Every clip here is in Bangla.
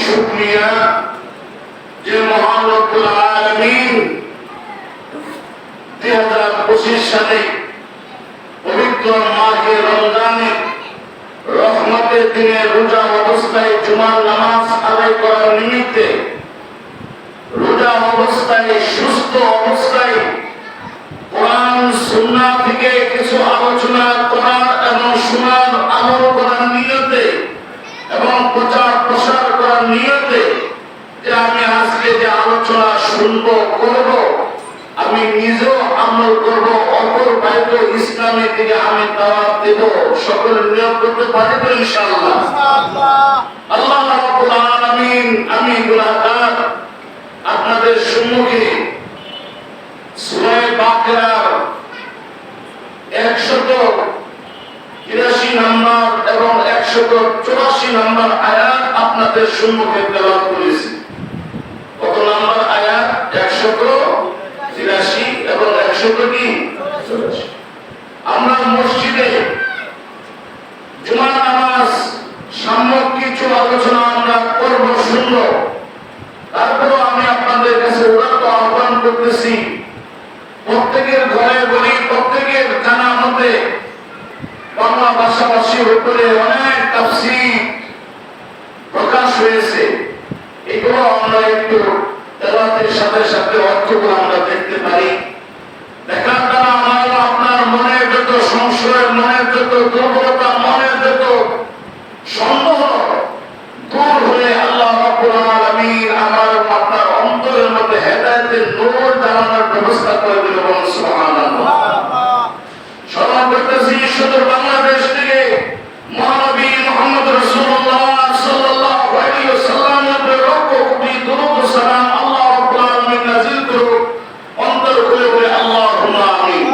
শুকরিয়া যে মহান রব্বুল আলামিন 2025 সালে পবিত্র মাহে রমজানে রহমতের দিনে রোজা অবস্থায় জুমার নামাজ আদায় করার নিমিত্তে রোজা অবস্থায় সুস্থ অবস্থায় কোরআন সুন্নাহ থেকে কিছু আলোচনা করার এবং শোনার আমল করার নিয়তে এবং প্রচার প্রসার করার নিয়তে যে আমি আজকে যে আলোচনা শুনবো করব আমি নিজেও আমল করব অপর ভাইকে ইসলামের দিকে আমি দাওয়াত দেব সকল নিয়োগ করতে পারবো ইনশাআল্লাহ। আল্লাহ রাব্বুল আলামিন আমি গুনাহগার আপনাদের সম্মুখে সূরা বাকারার 183 নম্বর এবং 184 নম্বর আয়াত আপনাদের সম্মুখে তেলাওয়াত করেছি। কত নম্বর আয়াত? 183 এবং 184। আমরা মসজিদে জুমার নামাজ সাময়িক কিছু আলোচনা আমরা করব শুনব। তারপরও আমি আপনাদের কাছে উদাত্ত আহ্বান করতেছি, প্রত্যেকের ঘরে বলি, প্রত্যেকের জানা মতে বাংলা ভাষাভাষীর উপরে অনেক তাফসীর প্রকাশ হয়েছে। এগুলো আমরা একটু তেলাওয়াতের সাথে সাথে অর্থগুলো আমরা দেখতে পারি। দেখার দ্বারা আমার আপনার মনের যত সংশয়, মনের যত দুর্বলতা, মনের যত সন্দেহ দূর হয়ে আল্লাহ রাব্বুল আলামিন আমার আপনার অন্তরের মধ্যে হেদায়েতের নূর জ্বালানোর ব্যবস্থা করে দিলেন। সুবহানাল্লাহ। স্মরণ করতেছি সুদূর বাংলাদেশ থেকে মহানবী মুহাম্মদ রাসূলুল্লাহ সাল্লাল্লাহু আলাইহি ওয়াসাল্লামের উপরে লক্ষ কোটি দরুদ ও সালাম আল্লাহ রাব্বুল আলামিন নাযিল করুক। অন্তর খুলে বলে আল্লাহুম্মা আমিন।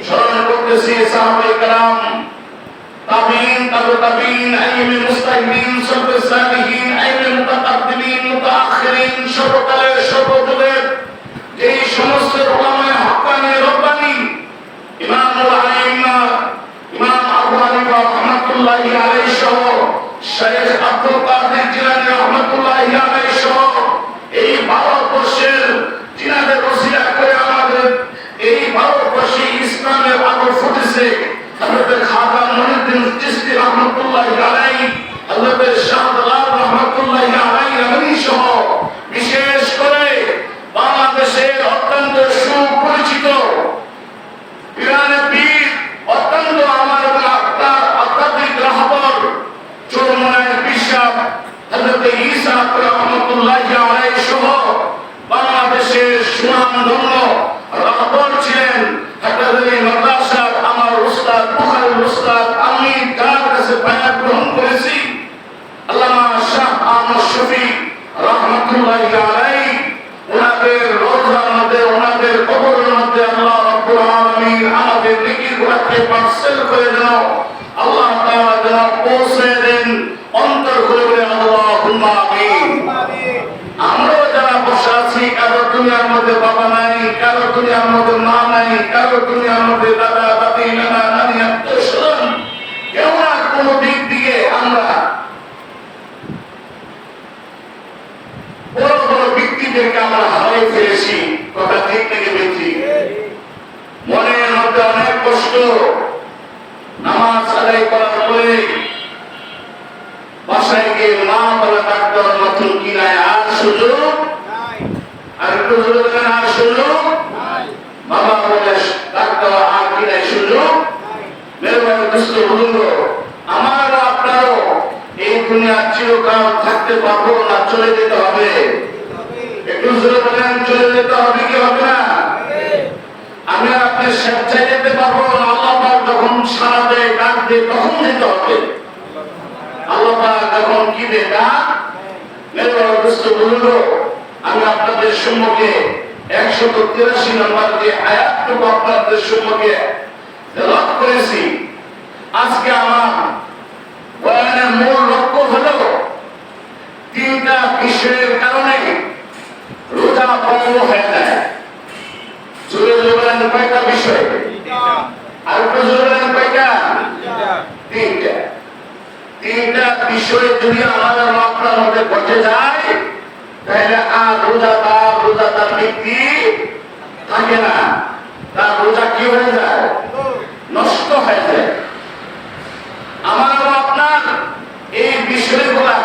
স্মরণ করতেছি সাহাবায়ে কেরাম, তাবিঈন, তাবিঈন, আইয়ুমে মুস্তাহিদিন, সলফে সালিহিন, আইয়ুমে মুতাকাদ্দিমিন, মুতাআখিরিন, সর্বকালের সর্বযুগের এই সমস্ত উলামায়ে হক্কানি রব্বানি ইমামুল আইম্মা ইমাম আবু হানিফা রাহমাতুল্লাহি আলাইহি সহ শাইখ আব্দুল কাদের জিলানী রাহমাতুল্লাহি আলাইহি সহ এই ভারতবর্ষের জিনাদের ওসিলা করে আমাদের এই ভারতবর্ষে ইসলামের আলো ফুটেছে। হযরত খাজা মঈনুদ্দিন চিশতি রাহমাতুল্লাহি আলাইহি, হযরত শাহজালাল রাহমাতুল্লাহি আলাইহি সহ বিশেষ করে বাংলাদেশের অত্যন্ত সুপরিচিত ইরানের বীর, অত্যন্ত আমার আপনার অত্যাধিক রাহবর চরমনায় পিসাব হযরত ঈসা রাহমাতুল্লাহি আলাইহি সহ বাংলাদেশের সুনামধন্য রাহবর ছিলেন। হাটাজারি মাদ্রাসার আমার উস্তাদ বুখারীর উস্তাদ, আমি যার কাছে বায়াত গ্রহণ করেছি আল্লামা শাহ আহমদ শফিক রাহমাতুল্লাহি আলাইহি, ওনাদের রওজার মধ্যে, ওনাদের কবরের মধ্যে আল্লাহ রাব্বুল আলামিন আমাদের নেকির গুনাহকে পার্সেল করে দেন, আল্লাহ তাআলা যেন পৌঁছে দেন। অন্তর খুলে বলে আল্লাহুম্মা আমিন। আমরাও যারা বসে আছি, কারো দুনিয়ার মধ্যে বাবা নাই, কারো দুনিয়ার মধ্যে মা নাই, কারো দুনিয়ার মধ্যে দাদা দাদি নানা নানি আত্মীয় স্বজন, কেউ না কোনো দিক থেকে আমরা বড় বড় ব্যক্তিদেরকে আমরা হারিয়ে ফেলেছি। কথা ঠিক থেকে বেশি মনের মধ্যে অনেক কষ্ট। নামাজ আদায় করার পরে বাসায় গিয়ে মা বলে ডাক দেওয়ার মতন কি নাই, আর সুযোগ, আর একটু জোরে বলেন আর সুযোগ, বাবা বলে ডাক দেওয়া আর কি নাই সুযোগ। মেরে ভাই দুষ্ট বলুন, আমারও আপনারও এই দুনিয়া চিরকাল থাকতে পারবো না, চলে যেতে হবে। একটু জোরে বলেন চলে যেতে হবে কি হবে না? আমি আপনি স্বেচ্ছায় যেতে পারবো না, আল্লাহ পাক যখন সারা দেয় ডাক দেয় তখন যেতে হবে। আল্লাহ পাক যখন কি দেয় ডাক, মেরে ভাই দুষ্ট বলুন, আমি আপনাদের সম্মুখে 183 নম্বর যে আয়াতটুকু আপনাদের সম্মুখে তেলাওয়াত করেছি। আজকে আমার বয়ানের মূল লক্ষ্য হলো তিনটা বিষয়ের কারণে রোজা ভঙ্গ হয়ে যায়। জোরে বলেন কয়টা বিষয়? আর একটু জোরে বলেন কয়টা? তিনটা। তিনটা বিষয় যদি আমাদের আপনার মধ্যে ঘটে যায় তাহলে আর রোজাদার ব্যক্তি থাকে না, তার রোজা কি হয়ে যায়? নষ্ট হয়ে যায়। আমার আপনার এই বিষয়গুলা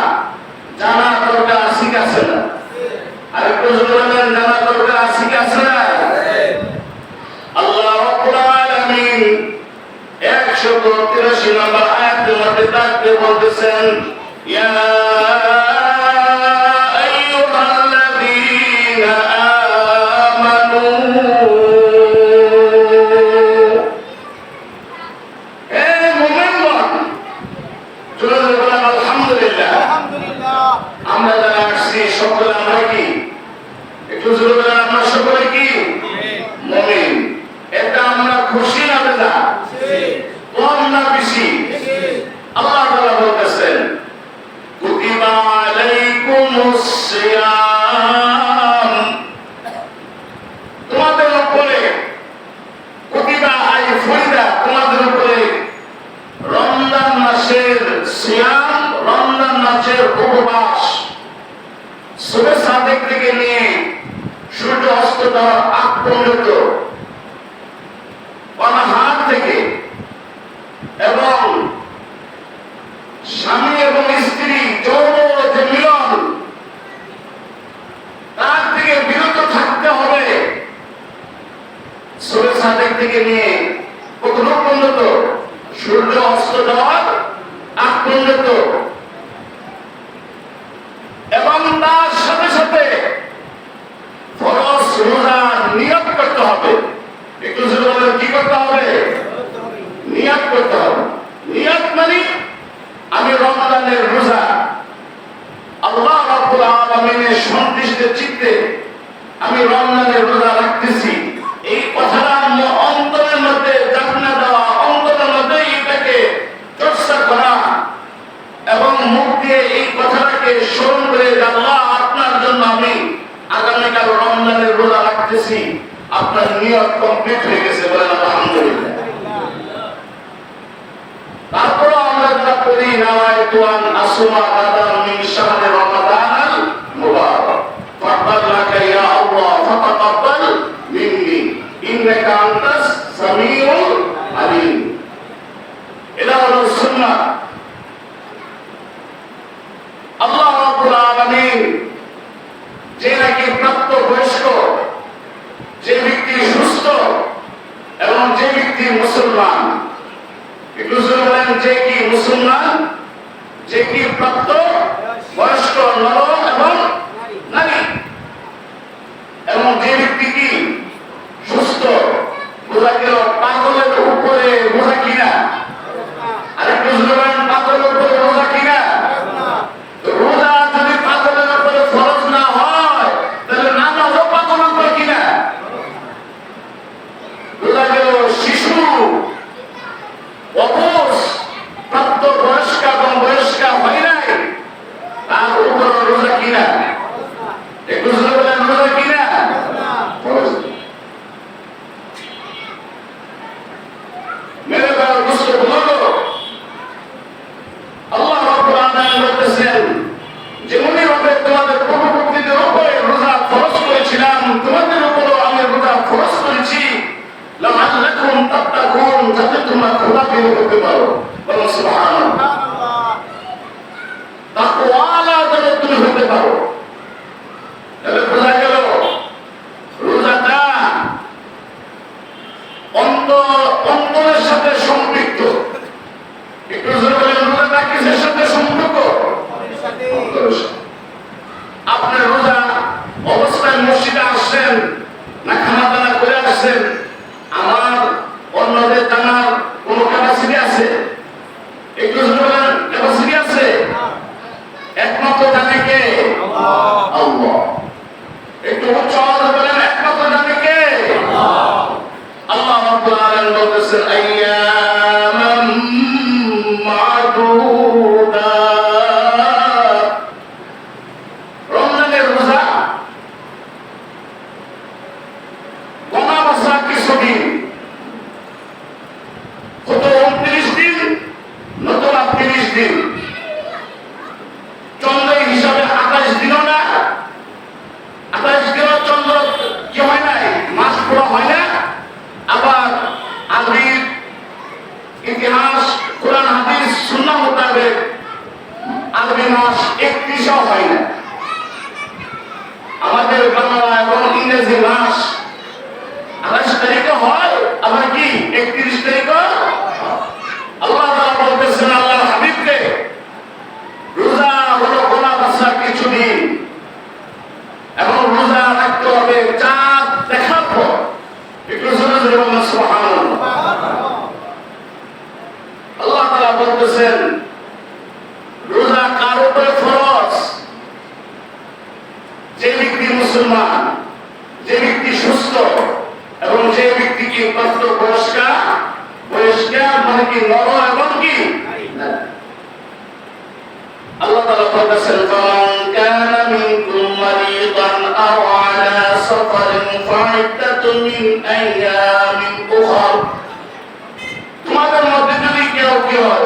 জানা দরকার আছে কি আছে না? আর একটু বলবেন জানা দরকার আছে কি আছে না? আল্লাহ রাব্বুল আলামিন 183 নম্বর আয়াতের মধ্যে তাকে বলতেছেন, ইয়া আইয়ুহাল্লাযীনা আমানু, হে মুমিনগণ, চলে বলেন আলহামদুলিল্লাহ। আমরা যারা আসছি সকলে আমরা কি? একটু জোরে বলেন, আমরা সকলে কি মুমিন? এটা আমরা খুশি না বেজা? কম না বেশি? আল্লাহ তাআলা বলতেছেন, কুতিবা আলাইকুমুস সিয়াম, তোমাদের উপরে, কুতিবা আই ফরিদা, তোমাদের উপরে রমজান মাসের সিয়াম, রমজান মাসের উপবাস, সুবহ সাদেক থেকে নিয়ে সূর্য অস্ত যাওয়ার আগ পর্যন্ত, অনাহার থেকে, এবং স্বামী এবং স্ত্রী যৌন যে মিলন, তার থেকে বিরত থাকতে হবে। সুবহ সাদেক থেকে নিয়ে কতটুকু পর্যন্ত? সূর্য অস্ত যাওয়ার আগ পর্যন্ত। এবং তার সাথে সাথে ফরজ রোজা নিয়ত করতে হবে। একটু জোরে কি করতে হবে? নিয়ত করতে হবে। নিয়ত মানে আমি রমজানের রোজা আল্লাহ রাব্বুল আলামিনের সন্তুষ্টির চিত্তে আমি রমজানের রোজা রাখতেছি, এই কথাটা অন্তরের মধ্যে জানা দেওয়া, অন্তরের মধ্যে এটাকে চর্চা করা এবং মুখ দিয়ে এই কথাটাকে স্মরণ করে, আল্লাহ আপনার জন্য আমি আগামীকাল রমজানের রোজা রাখতেছি, আপনার নিয়ত কমপ্লিট হয়ে গেছে, বলেন আলহামদুলিল্লাহ। তারপরে আমরা যেটা করি, নাওয়াইতু আন আসুমা গাদান মিন শাহরি রমাদানাল মুবারাক ফাতাল্লাকা ইয়া আল্লাহ ফাতাকাব্বাল মিন্নি ইন্নাকা আনতাস সামিউল আলিম। এটা হলো সুন্নাহ। আল্লাহ রাব্বুল আলামিন যে নাকি প্রাপ্ত বয়স্ক, যে ব্যক্তি সুস্থ এবং যে ব্যক্তি মুসলমান, একটু জোরে বলেন, যে কি মুসলমান, যে কি প্রাপ্ত বয়স্ক নর এবং নারী, এবং যে ব্যক্তি কি সুস্থ, বোঝা গেল পাগলের উপরে বোঝা কিনা? আর একটু জোরে বলেন, পাগলের উপরে বোঝা কিনা? রোজা যদি পাগলের উপরে ফরজ না হয় তাহলে নামাজও পাগলের উপরে কিনা? বোঝা গেল শিশু, অবুঝ, প্রাপ্ত বয়স্ক এবং বয়স্কা হয় নাই, তার উপর রোজা কিনা? একটু জোরে বলেন, রোজা কিনা? মেরে ভাই বুঝতে বলো, আল্লাহ রাব্বুল আলামিন বলতেছেন, যেমনি ভাবে তোমাদের পূর্ববর্তীদের উপরে রোজা ফরজ করেছিলাম, তোমাদের উপরও আমি রোজা ফরজ করেছি, লাআল্লাকুম তাত্তাকুন, যাতে তোমরা খোদা ভীরু হতে পারো। বলো সুবহানাল্লাহ। তাকওয়ালা যাতে তুমি হতে পারো। তাহলে বোঝা গেল রোজাটা অন্তরের সাথে সম্পৃক্ত। একটু জোরে বলেন, রোজাটা কিসের সাথে সম্পর্ক? আপনি রোজা অবস্থায় মসজিদে আসছেন না খানা দানা করে আসছেন, আমার অন্যদের জানার কোন ক্যাপাসিটি আছে? একটু জোরে বলেন, ক্যাপাসিটি আছে? আরবি মাস 31 হয় না, আমাদের বাংলা এবং ইংরেজি মাস 28 তারিখে হয়, আবার কি 31 তারিখে। আল্লাহ তাআলা বলতেছেন আল্লাহর হাবিবকে, রোজা হলো গোনা বাসা কিছু দিন, এবং রোজা রাখতে হবে চাঁদ দেখার পর। একটু জোরে জোরে বলুন সুবহানাল্লাহ। আল্লাহ তাআলা বলতেছেন রোজা কার উপরে ফরজ? যে ব্যক্তি মুসলমান, যে ব্যক্তি সুস্থ, এবং যে ব্যক্তি কি প্রাপ্ত বয়স্কা মানে কি নর এবং কি। আল্লাহ তাআলা বলতেছেন ফামান কানা মিনকুম মারিদান আও আলা সাফারিন ফাইদ্দাতুন মিন আইয়ামিন উখর। তোমাদের মধ্যে যদি কেউ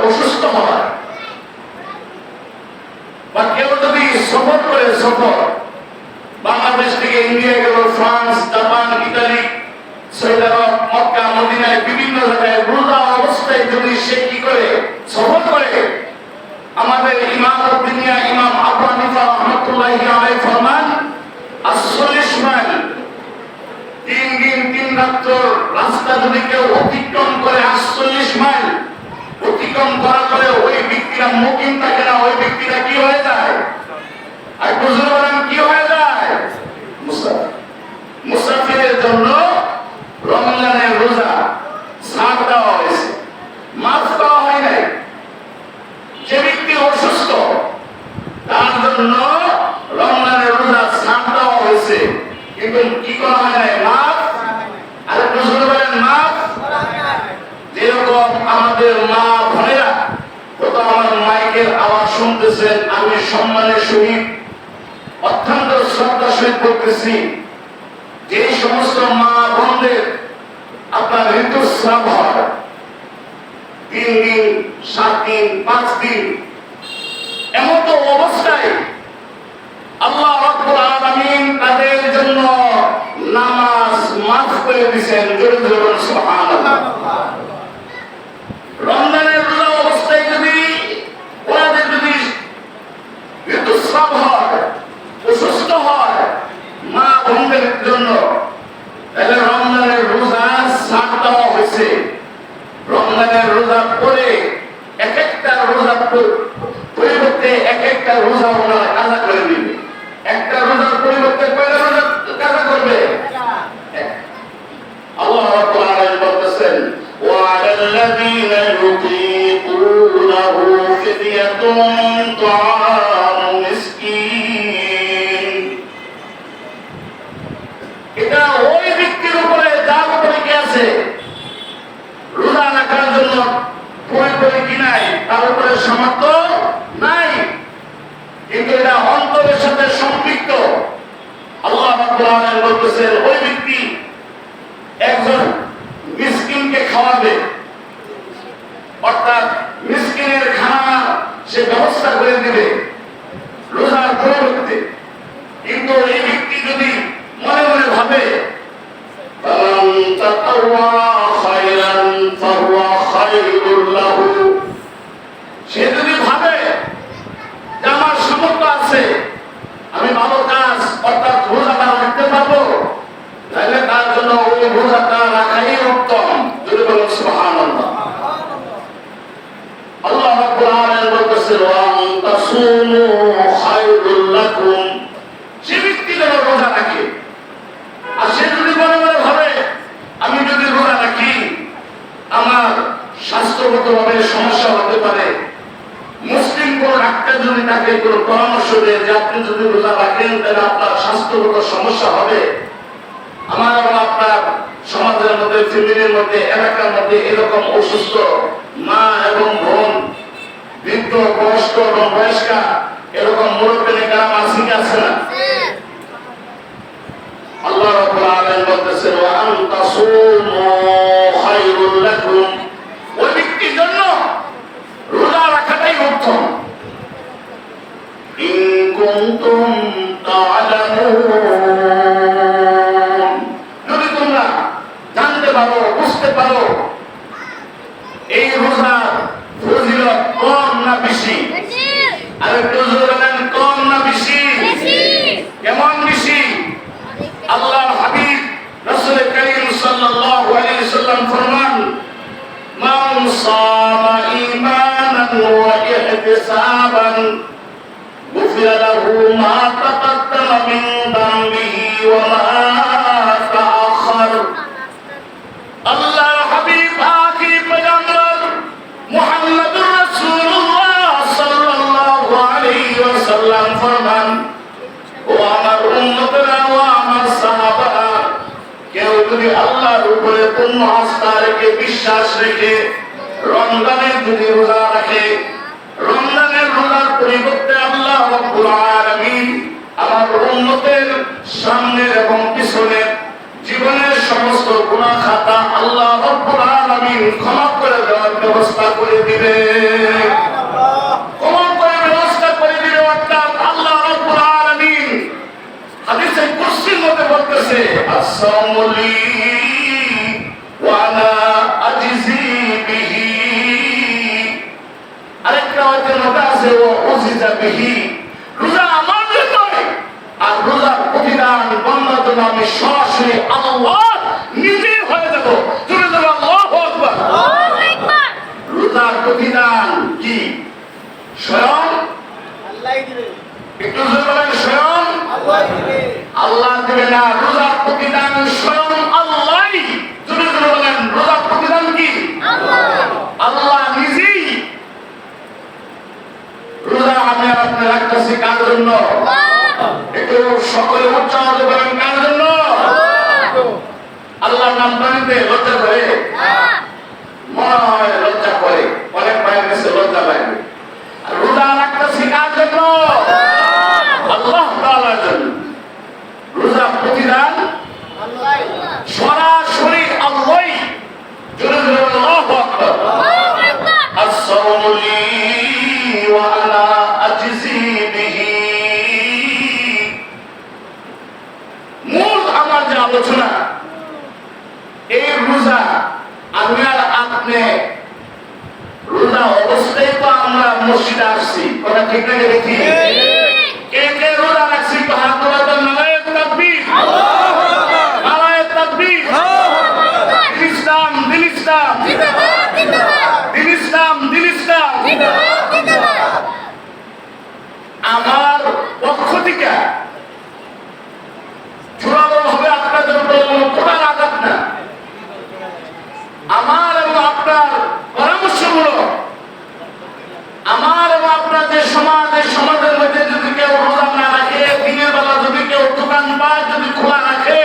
অসুস্থ হয়, বা কেউ যদি সফর করে, সফর বাংলাদেশ থেকে ইন্ডিয়া গেল, ফ্রান্স, জাপান, ইতালি, সৌদি আরব, মক্কা, মদিনায় বিভিন্ন জায়গায় রোজা অবস্থায় যদি সে কি করে সফর করে, আমাদের ইমাম দুনিয়া ইমাম আবু হানিফা রাহমাতুল্লাহি আলাইহি ফরমান 40 মাইল 3 দিন 3 রাত রাস্তা যদি কেউ অতিক্রম করে, 48 মাইল অতিক্রম করার পরে ওই ব্যক্তিরা মুকিম থাকে না, ওই ব্যক্তিরা কি হয়ে যায়? আর বুঝতে পারেন কি হয়ে যায়? মুসাফির। মুসাফিরের জন্য রমজানের রোজা ছাড় দেওয়া হয়েছে, মাফ করা হয় নাই। যে ব্যক্তি অসুস্থ তার জন্য রমজানের রোজা ছাড় দেওয়া হয়েছে, কিন্তু কি করা হয় নাই? মাফ। আর বুঝতে পারেন মাফ। যেরকম আমাদের মা বোনেরা, কত আমার মাইকের আওয়াজ শুনতেছেন, আমি সম্মানের সহিত অত্যন্ত শ্রদ্ধার সহিত বলতেছি, যে সমস্ত মা বোনদের আপনার ঋতুস্রাব হয় 3 দিন 7 দিন 5 দিন, এমন তো অবস্থায় আল্লাহ রাব্বুল আলামিন তাদের জন্য নামাজ মাফ করে দিয়েছেন। জোরে জোরে বলুন সুবহানাল্লাহ। রমজানের রোজা অবস্থায় যদি ওনাদের যদি ঋতুস্রাব হয়, অসুস্থ হয় মা বোনদের জন্য, তাহলে রমজানের রোজা ছাড় দেওয়া হয়েছে। রমজানের রোজা পরে এক একটা রোজা পরিবর্তে এক একটা রোজা ওনারা কাজা করে দিবে। একটা রোজার পরিবর্তে কয়টা রোজা কাজা করবে? আল্লাহ রাব্বুল আলামিন বলতেছেন وعلى الذين يطيقونه فدية طعام مسكين। এটা ওই ব্যক্তির উপরে যার উপরে কি আছে রোজা রাখার জন্য পুরোপুরি কি নাই, তার উপরে সামর্থ্য নাই, কিন্তু এটা অন্তরের সাথে সম্পৃক্ত। আল্লাহ রাব্বুল আলামিন বলতেছেন ওই ব্যক্তি একজন মিসকিনকে খাওয়াবে, অর্থাৎ মিসকিনের খানা সে ব্যবস্থা করে দিবে রোজার পরিবর্তে। কিন্তু এই ব্যক্তি যদি মনে মনে ভাবে সে যদি ভাবে যে আমার সামর্থ্য আছে, আমি ভালো কাজ অর্থাৎ রোজাটা রাখতে পারবো, তাহলে তার জন্য ওই রোজাটা রাখাই উত্তম। যদি বলুন সুবহানাল্লাহ। আল্লাহ রাব্বুল আলামিন বলতেছেন ওয়া তাসুমু খায়রুল লাকুম। সে ব্যক্তি যেন রোজা রাখে, আর সে যদি মনে মনে ভাবে আমি যদি রোজা রাখি আমার স্বাস্থ্যগতভাবে সমস্যা হতে পারে, মুসলিম কোন ডাক্তার যদি তাকে কোনো পরামর্শ দেয় যে আপনি যদি রোজা রাখেন তাহলে আপনার স্বাস্থ্যগত সমস্যা হবে, আমার এবং আপনার সমাজের মধ্যে, ফ্যামিলির মধ্যে, এলাকার মধ্যে এরকম অসুস্থ মা এবং বোন, বৃদ্ধ, বয়স্ক এবং বয়স্কা, এরকম মুরব্বী কারাম আছে না? আল্লাহ রাব্বুল আলামিন বলতেছেন ওয়া আন তাসুমু খায়রুল লাকুম। ওই ব্যক্তির জন্য রোজা রাখাটাই উত্তম। ইন কুনতুম তা'লামুন, যদি তোমরা জানতে পারো, বুঝতে পারো এই রোজার ফজিলত কম না বেশি। আর আরেকটু জোরে বলেন কম না বেশি? কেমন বেশি? আল্লাহর হাবিব রাসূল করিম সাল্লাল্লাহু আলাইহি ওয়াসাল্লাম ফরমান মান সামা ঈমানান ওয়া ইহতিসাবান গুফিরা লাহু মা তাকাদ্দামা মিন যামবিহি ওয়া মা তাআখার। আল্লাহর হাবিব আখির পয়গম্বর মুহাম্মদুর রাসূলুল্লাহ সাল্লাল্লাহু আলাইহি ওয়াসাল্লাম ফরমান ও আমার উম্মতরা ও আমার সাহাবারা, কেউ যদি আল্লাহর উপরে পূর্ণ আস্থা রেখে বিশ্বাস রেখে রমজানের যদি রোজা রাখে, রমজানের রোজার পরিবর্তে আল্লাহ রাব্বুল আলামিন আমার উম্মতের সামনের এবং পিছনের জীবনের সমস্ত গুনাহ খাতা আল্লাহ রাব্বুল আলামিন ক্ষমা করে দেওয়ার ব্যবস্থা করে দিবে। ক্ষমা করে ব্যবস্থা করে দিবে অর্থাৎ আল্লাহ রাব্বুল আলামিন হাদিসে কুরসির মধ্যে বলতেছে আসসালামু আলাইহি ওয়া আনা আজজি বিহি। আরেকটা ওয়াজের মধ্যে আছে ও উজিজা বিহি। রোজা আমার জন্য আর রোজার প্রতিদান বান্দার জন্য আমি সরাসরি আল্লাহ নিজে হয়ে যাব। জোরে জোরে আল্লাহু আকবার। রোজার প্রতিদান কি? স্বয়ং আল্লাহই দিবে। একটু জোরে বলেন স্বয়ং আল্লাহই দিবে। আল্লাহ দিবে না, রোজার প্রতিদান স্বয়ং আল্লাহই। জোরে জোরে বলেন রোজার প্রতিদান কি? আল্লাহ। আল্লাহ নিজেই। রোজা আমি আপনি রাখতেছি কার জন্য? একটু সকলে উচ্চারণ করেন কার জন্য? আল্লাহর নাম জানিতে লজ্জা করে? মনে হয় লজ্জা করে, অনেক ভাইয়ের কাছে লজ্জা লাগে। রোজা রাখতেছি কার জন্য? আল্লাহ তাআলার জন্য। রোজা প্রতিদান সরাসরি আল্লাহই। জোরে জোরে আল্লাহু আকবার। আসসালামু আলাইহি ওয়া আনা আজজি বিহি। মূল আমার যে আলোচনা, এই রোজা আমি আর আপনি রোজা অবস্থায় তো আমরা মসজিদে আসছি, কথা ঠিক না? দেখি কে কে রোজা রাখছি তো হাত তোলা। নারায়ে তাকবীর, নারায়ে তাকবীর। দিন ইসলাম, দিন ইসলাম, দিন ইসলাম, দিন ইসলাম। আমার পক্ষ থেকে জোরালো ভাবে আপনাদের কোরআন আঘাত না, আমার এবং আপনার পরামর্শগুলো, আমার এবং আপনার যে সমাজের মধ্যে যদি কেউ রোজা না রাখে, দিনের বেলা যদি কেউ দোকানপাট যদি খোলা রাখে,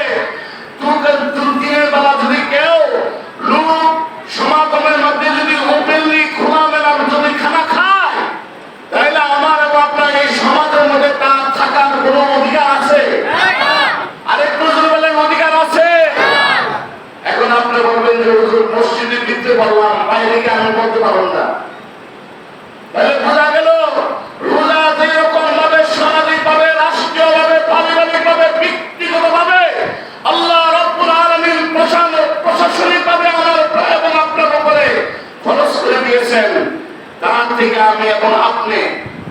দিনের বেলা যদি কেউ লোক সমাগমের মধ্যে যদি ওপেনলি খোলামেলা যদি খানা খায়, তাহলে আমার এবং আপনার এই সমাজের মধ্যে তার থাকার কোন অধিকার আছে? আরেকটু যদি বলেন অধিকার আছে? এখন আপনি বলবেন যে মসজিদের ভিতরে বললাম, বাইরে গিয়ে আমি বলতে পারবো না। তাহলে বোঝা গেল রোজা যেরকম ভাবে সামাজিকভাবে, রাষ্ট্রীয়ভাবে, পারিবারিকভাবে, ব্যক্তিগতভাবে আল্লাহ রাব্বুল আলামিন প্রশাসনিকভাবে আমার এবং আপনার উপরে খরচ করে দিয়েছেন, তার থেকে আমি এবং আপনি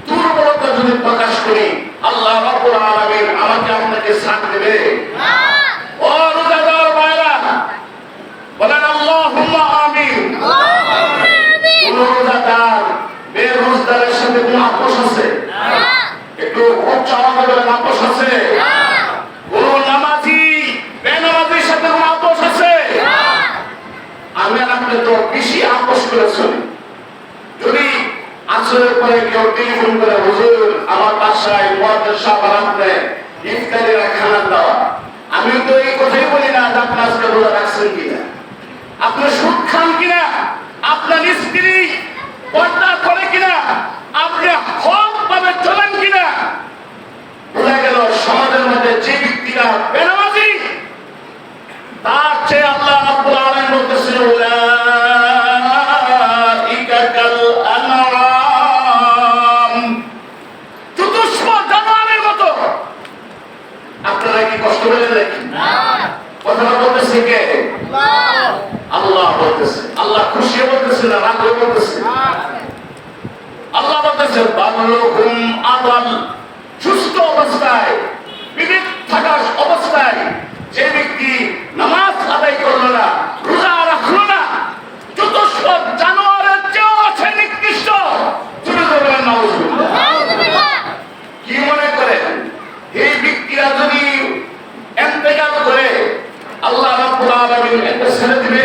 দুর্বলতা যদি প্রকাশ করি, আল্লাহ রাব্বুল আলামিন আমাকে আপনাকে ছাড় দেবে? ও রোজাদার ভাইরা বলেন আল্লাহুম্মা আমিন। কোন রোজাদার বেরোজগারের সাথে কোন আপোষ আছে? একটু উচ্চারণ বলেন আপোষ আছে? কোন নামাজি বেনামাজির সাথে কোন আপোষ আছে? আমি আর আপনি তো বেশি আপোষ করেছেন। যদি আসরের পরে কেউ টেলিফোন করে হুজুর আমার বাসায় মুয়াজ্জিন সাহেব আপনি ইফতারির খানা দেওয়া, আমি তো এই কথাই বলি না যে আপনি আজকে রোজা রাখছেন কিনা, আপনি সুদ খান কিনা, আপনার স্ত্রী পর্দা করে কিনা, আপনি হক ভাবে চলেন কিনা। বোঝা গেল সমাজের মধ্যে যে ব্যক্তিরা বেনামাজি, তার চেয়ে আল্লাহ রাব্বুল আলামিন বলতেছেন উলাইকা কাল আনআম, চতুষ্প জানোয়ারের মতো। আপনারা কি কষ্ট পেলে দেখেন? কথাটা বলতেছে কে? আল্লাহ বলতেছে। আল্লাহ খুশি বলতেছে না রাগ বলতেছে? আল্লাহ বলতেছে বাবলুকুম আকল সুস্থ অবস্থায় বিবেক থাকা অবস্থায় যে ব্যক্তি নামাজ আদায় করলো না, রোজা রাখলো না, চতুষ্পদ জানোয়ারের চেয়েও সে নিকৃষ্ট। চলে যাবেন নাউজুবিল্লাহ। কি মনে করেন এই ব্যক্তিরা যদি ইন্তেকাল করে আল্লাহ রাব্বুল আলামিন একটা ছেড়ে দিবে?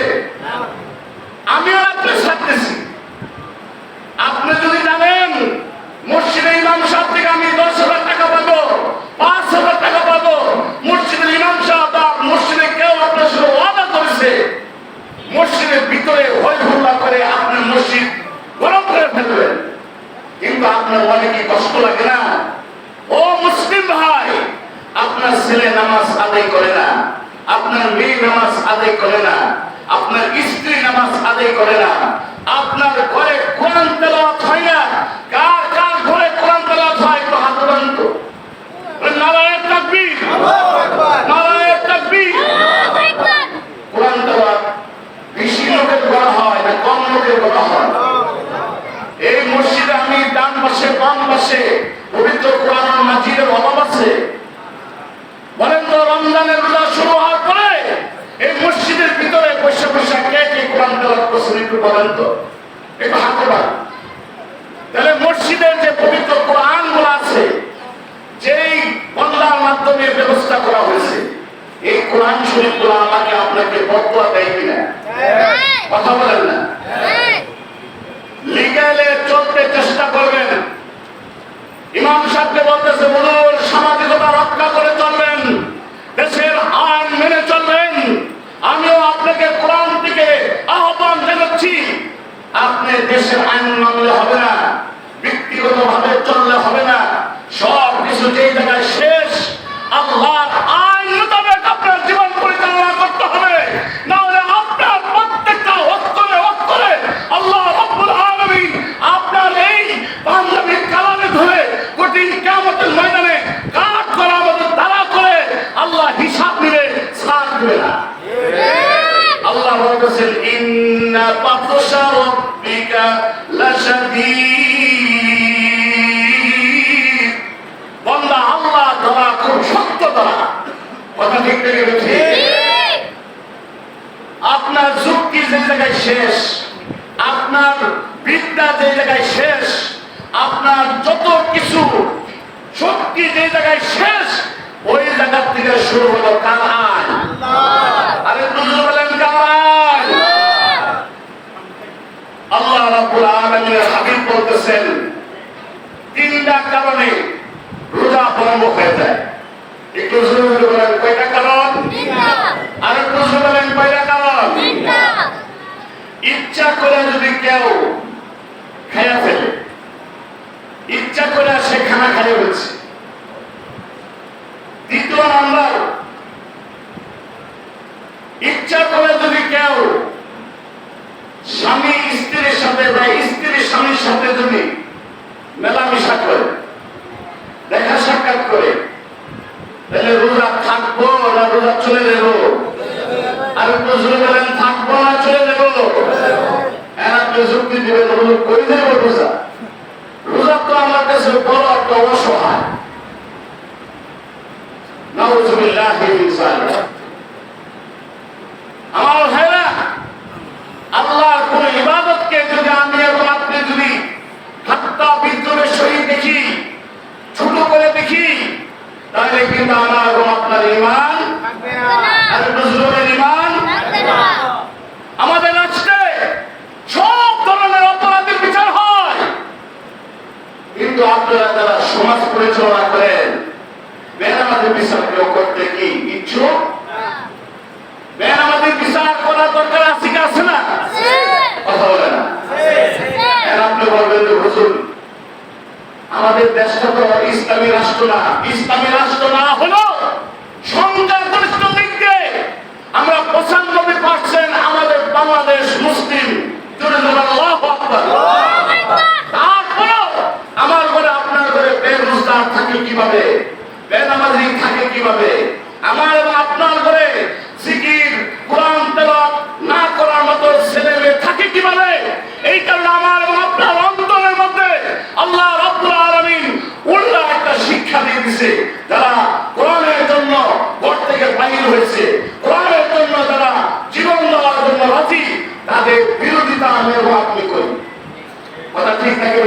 আমিও আপনি ছাড়তেছি। আপনি যদি জানেন মসজিদে ইমাম সাহেব থেকে আমি 10,000 টাকা পাবো, 5,000 টাকা পাবো, মসজিদের ইমাম সাহেব বা মসজিদে কেউ আপনার সাথে ওয়াদা করেছে, মসজিদের ভিতরে হই হুল্লা করে আপনার মসজিদ গরম করে ফেলবেন, কিন্তু আপনার অনেকই কষ্ট লাগে না? ও মুসলিম ভাই, আপনার ছেলে নামাজ আদায় করে না, আপনার মেয়ে নামাজ আদায় করে না, আপনার স্ত্রী নামাজ আদায় করে না, আপনার ঘরে কোরআন তেলাওয়াত হয় না। কার কার ঘরে কোরআন তেলাওয়াত হয় একটু হাত তোলেন তো। নারায়ে তাকবীর, নারায়ে তাকবীর। কোরআন তেলাওয়াত বেশি লোকের করা হয় না কম লোকের করা হয়? এই মসজিদে আমি ডান পাশে বাম পাশে পবিত্র কোরআন মাজিদের অভাব আছে? বলেন তো, রমজানের রোজা শুরু হওয়ার পরে এই মসজিদের ভিতরে বসে বসে কে কে কোরআন তেলাওয়াত করছেন একটু বলেন তো, একটু হাত তোলেন। তাহলে মসজিদের যে পবিত্র কোরআন গুলো আছে, যেই বন্দার মাধ্যমে ব্যবস্থা করা হয়েছে, এই কোরআন শরীফ গুলো আমাকে আপনাকে বদয়া দেয় কিনা? কথা বলেন না। লিগ্যালে চলতে চেষ্টা করবেন। ইমাম সাহেবকে বলতেছে বলুন সামাজিকতা রক্ষা করে চলবেন, দেশের আইন মেনে চলবেন। আমিও আপনাকে কোরআন থেকে আহ্বান জানাচ্ছি, আপনি দেশের আইন মানলে হবে না, ব্যক্তিগত ভাবে চললে হবে না। সব কিছু যেই জায়গায় শেষ, আল্লাহর আইন মোতাবেক আপনার জীবন পরিচালনা করতে হবে, না হলে আপনার প্রত্যেকটা অক্ষরে অক্ষরে আল্লাহ রাব্বুল আলামিন আপনার এই পাঞ্জাবি কালামে ধরে কঠিন কিয়ামতের ময়দানে কাঠ করা আমাদের তারা করে আল্লাহ হিসাব নিবে, ছাড় দিবে না। আল্লাহ বলেছেন ইন্না বাতশা রাব্বিকা লাশাদীদ। বান্দা আল্লাহ ধরা খুব শক্ত ধরা। কথা ঠিক থেকে গেছে? আপনার যুক্তি যে জায়গায় শেষ, আপনার বিদ্যা যে জায়গায় শেষ, আপনার যত কিছু শক্তি যে জায়গায় শেষ, ওই জায়গা থেকে শুরু হলো কার আইন? আরে বুঝতে বলেন কার আইন? আল্লাহ রাব্বুল আলামিনের হাবিব বলতেছেন তিনটা কারণে রোজা ভঙ্গ হয়ে যায়। একটু জোরে বলেন কয়টা কারণ? আর একটু জোরে বলেন কয়টা কারণ? ইচ্ছা করে যদি কেউ খাইয়া ফেলে, ইচ্ছা করে সে খানা খাইয়ে ফেলছে। দ্বিতীয় নাম্বার, ইচ্ছা করে যদি কেউ স্বামী স্ত্রীর সাথে বা স্ত্রী স্বামীর সাথে যদি মেলামেশা করে, দেখা সাক্ষাৎ করে, তাহলে রোজা থাকবো না রোজা চলে দেবো? আর একটু জোরে বলেন থাকবো না চলে দেবো? আপনি যুক্তি দিবেন করে দেবো রোজা। রোজা তো আমার কাছে বড় একটা অসহায়। নাউজুবিল্লাহি মিন যালিক। আমার ভাইরা, আল্লাহর কোন ইবাদতকে যদি আমি এবং আপনি যদি ঠাট্টা বিদ্রুপের সহিত দেখি, ছোট করে দেখি, তাহলে কিন্তু আমার এবং আপনার ঈমান আর নজরুলের ঈমান আমাদের রাষ্ট্রে সব ধরনের অপরাধের বিচার হয়, কিন্তু আপনারা যারা সমাজ পরিচালনা করেন, বেনামাজি বিচার কেউ করতে কি ইচ্ছুক? বেনামাজি বিচার করার দরকার আছে কি আছে না? কথা বলে না। আপনি বলবেন যে হুজুর আমাদের দেশটা তো ইসলামী রাষ্ট্র না। ইসলামী রাষ্ট্র না হলো সংখ্যাগরিষ্ঠ দিকে আমরা 95% আমাদের বাংলাদেশ মুসলিম। আল্লাহু আকবার। তারপরেও আমার ঘরে আপনার ঘরে বেরোজগার থাকে কিভাবে, বেনামাজি থাকে কিভাবে, আমার এবং আপনার ঘরে জিকির কোরআন তেলাওয়াত না করার মতো ছেলে মেয়ে থাকে কিভাবে? এই কারণে আমার এবং আপনার অন্তরের মধ্যে আল্লাহ রাব্বুল আলামিন উল্লাহ ঠিক থাকে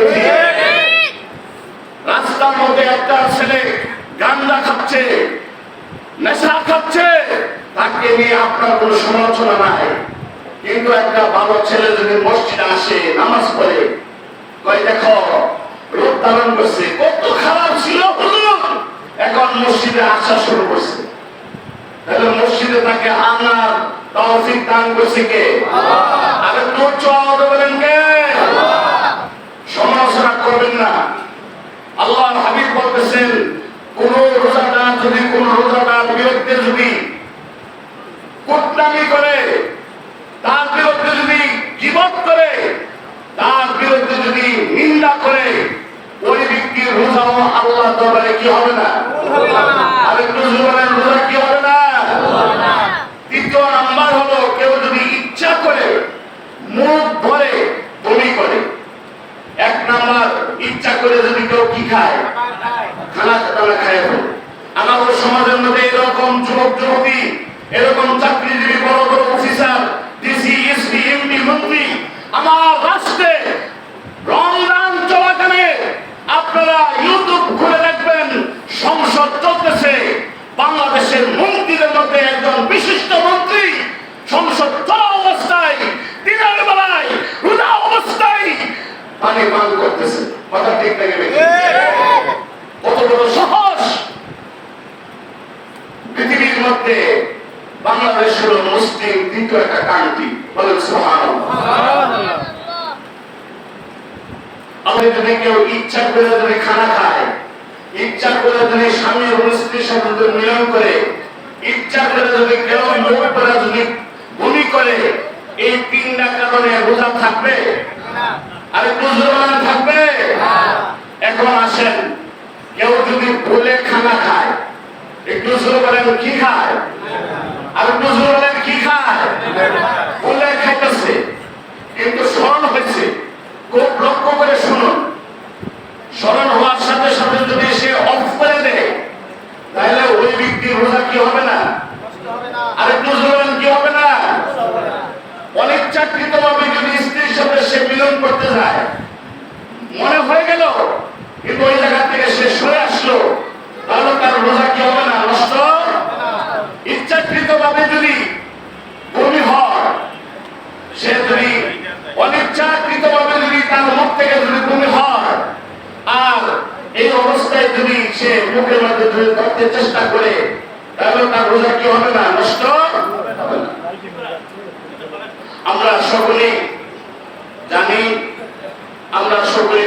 রাস্তার মধ্যে একটা ছেলে গাঁজা খাচ্ছে, নেশা খাচ্ছে, তাকে নিয়ে আপনার কোনো সমালোচনা নাই। কিন্তু একটা ভালো ছেলে যদি মসজিদে আসে, নামাজ পড়ে, কয় দেখো রূপ ধারণ করছে, কত খারাপ ছিল হুজুর, এখন মসজিদে আসা শুরু করছে। তাহলে মসজিদে তাকে আনার তৌফিক দান করছে কে? আরে তোর চোয়াদ বলেন কে? সমালোচনা করবেন না। আল্লাহর হাবিব বলতেছেন, কোন রোজাদার যদি কোন রোজাদার বিরুদ্ধে যদি কুটনামি করে, তার বিরুদ্ধে যদি গীবত করে, তার বিরুদ্ধে যদি নিন্দা করে, ওই ব্যক্তির রোজাও আল্লাহ দরবারে কি হবে না? আরেকটু জোরে রোজা কি হবে না? দ্বিতীয় নাম্বার হলো, কেউ যদি ইচ্ছা করে মুখ ভরে বমি করে। এক নাম্বার, ইচ্ছা করে যদি কেউ কি খায়, খানা খায়। আমাদের সমাজের মধ্যে এরকম যুবক যুবতী, এরকম চাকরিজীবী, বড় বড় অফিসার, ডিসি, এসপি, এমপি, মন্ত্রী আমার রাষ্ট্রে রমজান চলাকালে আপনারা ইউটিউব খুলে দেখবেন, সংসদ চলতেছে, বাংলাদেশের মন্ত্রীদের মধ্যে একজন বিশিষ্ট মন্ত্রী সংসদ চলা অবস্থায়, দিনের বেলায় রোজা অবস্থায় পানি পান করতেছে। কথা ঠিক লাগে? কত বড় সাহস! পৃথিবীর মধ্যে বাংলাদেশ হল মুসলিম দ্বিতীয় একটা কান্ট্রি। বলেন সুবহানাল্লাহ। আপনি যদি কেউ ইচ্ছা করে যদি খানা খায়, ইচ্ছা করে যদি স্বামী ও স্ত্রীর সাথে যদি মিলন করে, ইচ্ছা করে যদি কেউ মুখ করে যদি বমি করে, এই তিনটা কারণে রোজা থাকবে? আরে বুঝতে থাকবে? এখন আসেন, কেউ যদি ভুলে খানা খায়, একটু জোরে বলেন কি খায়? আর একটু জোরে বলেন কি খায়? ভুলে খাইতেছে, কিন্তু স্মরণ হয়েছে। খুব লক্ষ্য করে শুনুন, স্মরণ হওয়ার সাথে সাথে যদি সে অফ করে দেয়, তাহলে ওই ব্যক্তির রোজা কি হবে না? আর একটু জোরে বলেন কি হবে না? অনিচ্ছাকৃত ভাবে যদি স্ত্রীর সাথে সে মিলন করতে যায়, মনে হয়ে গেল, কিন্তু ওই জায়গা থেকে সে সরে আসলো, তাহলে তার রোজা কি হবে না? নষ্ট। ইচ্ছাকৃত ভাবে যদি বমি হয়, সে যদি অনিচ্ছাকৃত ভাবে যদি তার মুখ থেকে যদি বমি হয়, আর এই অবস্থায় যদি সে মুখের মধ্যে যদি ধরতে চেষ্টা করে, তাহলে তার রোজা কি হবে না? নষ্ট হবে না। আমরা সকলেই জানি, আমরা সকলে